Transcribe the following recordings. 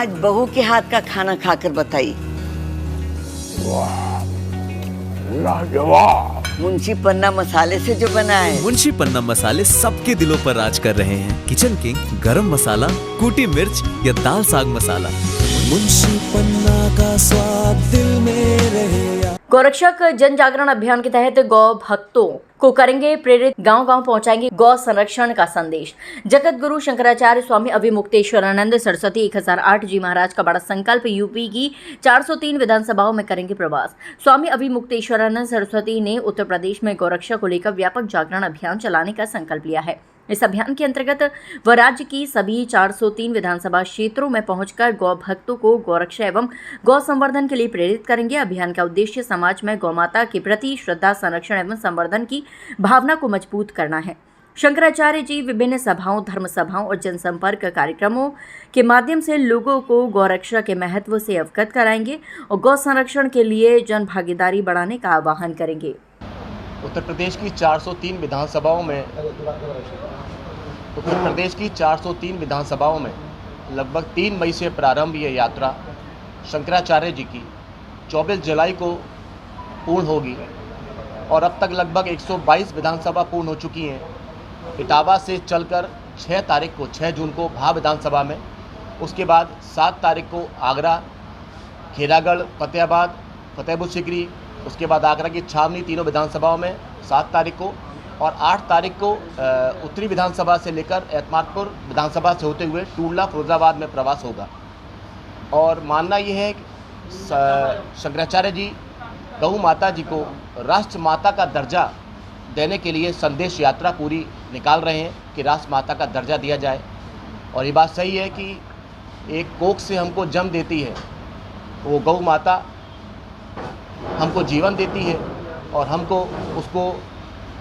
आज बहू के हाथ का खाना खाकर बताइए। लाजवाब। मुंशी पन्ना मसाले से जो बना है। मुंशी पन्ना मसाले सबके दिलों पर राज कर रहे हैं। किचन किंग, गरम मसाला, कूटी मिर्च या दाल साग मसाला, मुंशी पन्ना का स्वाद दिल में रहे। गौरक्षक जन जागरण अभियान के तहत गौ भक्तों को करेंगे प्रेरित, गांव-गांव पहुंचाएंगे गौ संरक्षण का संदेश। जगत गुरु शंकराचार्य स्वामी अभिमुक्तेश्वरानंद सरस्वती 1008 जी महाराज का बड़ा संकल्प यूपी की 403 विधानसभाओं में करेंगे प्रवास। स्वामी अभिमुक्तेश्वरानंद सरस्वती ने उत्तर प्रदेश में गौरक्षा को लेकर व्यापक जागरण अभियान चलाने का संकल्प लिया है। इस अभियान के अंतर्गत वह राज्य की सभी 403 विधानसभा क्षेत्रों में पहुंचकर गौ भक्तों को गौरक्षा एवं गौ संवर्धन के लिए प्रेरित करेंगे। अभियान का उद्देश्य समाज में गौमाता के प्रति श्रद्धा, संरक्षण एवं संवर्धन की भावना को मजबूत करना है। शंकराचार्य जी विभिन्न सभाओं, धर्म सभाओं और जनसंपर्क कार्यक्रमों के माध्यम से लोगों को गौरक्षा के महत्व से अवगत कराएंगे और गौ संरक्षण के लिए जन भागीदारी बढ़ाने का आह्वान करेंगे। उत्तर प्रदेश की 403 विधानसभाओं में लगभग 3 मई से प्रारंभ ये यात्रा शंकराचार्य जी की 24 जुलाई को पूर्ण होगी और अब तक लगभग 122 विधानसभा पूर्ण हो चुकी हैं। इटावा से चलकर 6 जून को भा विधानसभा में, उसके बाद 7 तारीख को आगरा, खेरागढ़, फतेहाबाद, फतेहपुर सीकरी, उसके बाद आगरा की छावनी, तीनों विधानसभाओं में 7 तारीख को, और 8 तारीख को उत्तरी विधानसभा से लेकर एतमादपुर विधानसभा से होते हुए टूडला, फिरोजाबाद में प्रवास होगा। और मानना ये है कि शंकराचार्य जी गौ माता जी को राष्ट्र माता का दर्जा देने के लिए संदेश यात्रा पूरी निकाल रहे हैं कि राष्ट्र माता का दर्जा दिया जाए। और ये बात सही है कि एक कोख से हमको जन्म देती है, वो गौ माता हमको जीवन देती है और हमको उसको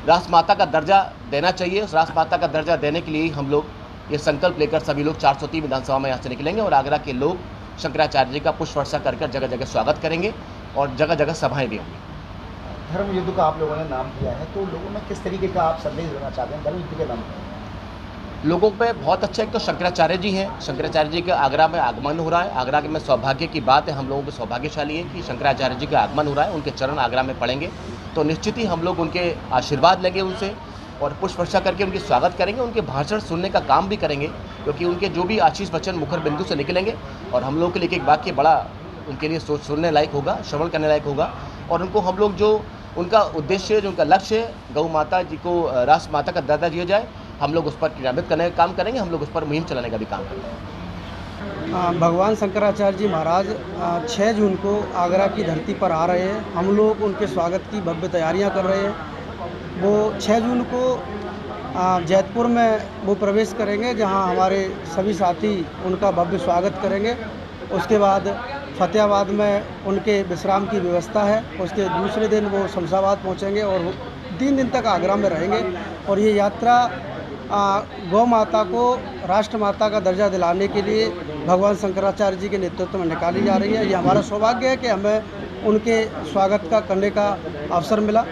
राष्ट्र माता का दर्जा देना चाहिए। उस राष्ट्र माता का दर्जा देने के लिए हम लोग ये संकल्प लेकर सभी लोग 403 विधानसभा में यहाँ से निकलेंगे और आगरा के लोग शंकराचार्य जी का पुष्प वर्षा कर जगह जगह स्वागत करेंगे और जगह जगह सभाएं भी होंगी। धर्म युद्ध का आप लोगों ने नाम दिया है, तो लोगों में किस तरीके का आप संदेश देना चाहते हैं धर्म युद्ध के नाम पर? लोगों पे बहुत अच्छा, एक तो शंकराचार्य जी हैं, शंकराचार्य जी का आगरा में आगमन हो रहा है। आगरा में सौभाग्य की बात है, हम लोगों को सौभाग्यशाली है कि शंकराचार्य जी का आगमन हो रहा है। उनके चरण आगरा में पड़ेंगे तो निश्चित ही हम लोग उनके आशीर्वाद लेंगे उनसे और पुष्प वर्षा करके उनकी स्वागत करेंगे। उनके भाषण सुनने का काम भी करेंगे क्योंकि उनके जो भी आशीष वचन मुखर बिंदु से निकलेंगे और हम लोग के लिए एक वाक्य बड़ा उनके लिए सुनने लायक होगा, श्रवण करने लायक होगा। और उनको हम लोग जो उनका उद्देश्य, जो उनका लक्ष्य है, गौ माता जी को राष्ट्र माता का दर्जा दिया जाए, हम लोग उस पर क्रियान्वित करने का काम करेंगे। हम लोग उस पर मुहिम चलाने का भी काम करेंगे। भगवान शंकराचार्य जी महाराज 6 जून को आगरा की धरती पर आ रहे हैं। हम लोग उनके स्वागत की भव्य तैयारियां कर रहे हैं। वो 6 जून को जैतपुर में वो प्रवेश करेंगे, जहां हमारे सभी साथी उनका भव्य स्वागत करेंगे। उसके बाद फतेहाबाद में उनके विश्राम की व्यवस्था है। उसके दूसरे दिन वो शमशाबाद पहुंचेंगे और 3 दिन तक आगरा में रहेंगे। और ये यात्रा गौ माता को राष्ट्र माता का दर्जा दिलाने के लिए भगवान शंकराचार्य जी के नेतृत्व में निकाली जा रही है। ये हमारा सौभाग्य है कि हमें उनके स्वागत का करने का अवसर मिला।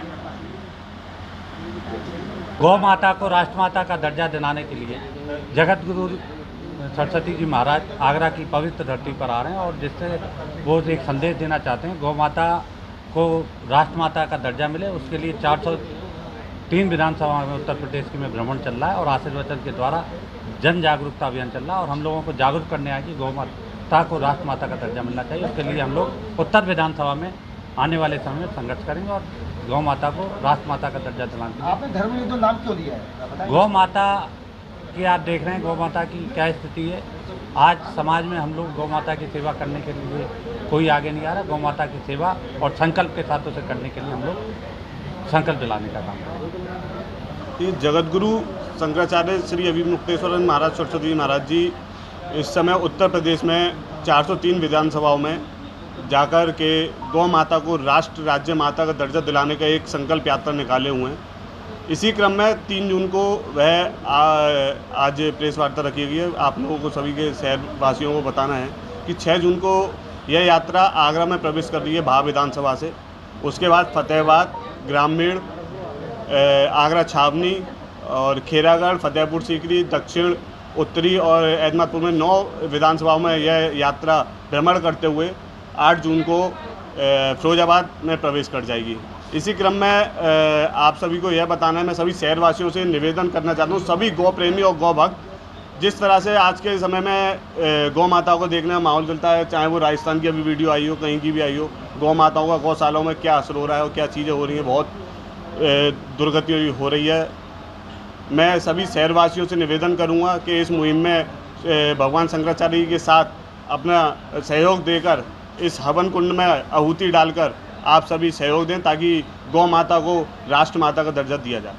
गौ माता को राष्ट्र माता का दर्जा दिलाने के लिए जगत गुरु सरस्वती जी महाराज आगरा की पवित्र धरती पर आ रहे हैं और जिससे वो एक संदेश देना चाहते हैं गौ माता को राष्ट्र माता का दर्जा मिले। उसके लिए 403 विधानसभा में उत्तर प्रदेश की में भ्रमण चल रहा है और आशीर्वचन के द्वारा जन जागरूकता अभियान चल रहा है और हम लोगों को जागरूक करने आए कि गौ माता को राष्ट्र माता का दर्जा मिलना चाहिए। उसके लिए हम लोग उत्तर विधानसभा में आने वाले समय में संघर्ष करेंगे और गौ माता को राष्ट्र माता का दर्जा दिलाने के लिए। आपने धर्म युद्ध नाम क्यों दिया है? गौ माता की आप देख रहे हैं गौ माता की क्या स्थिति है। आज समाज में हम लोग गौ माता की सेवा करने के लिए कोई आगे नहीं आ रहा। गौ माता की सेवा और संकल्प के साथ उसे करने के लिए हम लोग संकल्प दिलाने का काम करेंगे। ये जगत गुरु शंकराचार्य श्री अभिमुक्तेश्वरानंद महाराज सरस्वती महाराज जी इस समय उत्तर प्रदेश में 403 विधानसभाओं में जाकर के गौ माता को राष्ट्र राज्य माता का दर्जा दिलाने का एक संकल्प यात्रा निकाले हुए हैं। इसी क्रम में 3 जून को वह आज प्रेस वार्ता रखी गई है। आप लोगों को सभी के शहरवासियों को बताना है कि 6 जून को यह यात्रा आगरा में प्रवेश कर रही है भा विधानसभा से। उसके बाद फतेहाबाद, ग्रामीण, आगरा छावनी और खेरागढ़, फतेहपुर सीकरी, दक्षिण उत्तरी और एदमापुर में 9 विधानसभाओं में यह यात्रा भ्रमण करते हुए 8 जून को फिरोजाबाद में प्रवेश कर जाएगी। इसी क्रम में आप सभी को यह बताना है, मैं सभी शहरवासियों से निवेदन करना चाहता हूँ, सभी गौ प्रेमी और गौ भक्त, जिस तरह से आज के समय में गौ माताओं को देखने का माहौल चलता है, चाहे वो राजस्थान की अभी वीडियो आई हो, कहीं की भी आई हो, गौ माताओं का गौशालाओं में क्या असर हो रहा है और क्या चीज़ें हो रही हैं, बहुत दुर्गति हो रही है। मैं सभी शहरवासियों से निवेदन करूंगा कि इस मुहिम में भगवान शंकराचार्य जी के साथ अपना सहयोग देकर इस हवन कुंड में आहुति डालकर आप सभी सहयोग दें, ताकि गौ माता को राष्ट्र माता का दर्जा दिया जाए।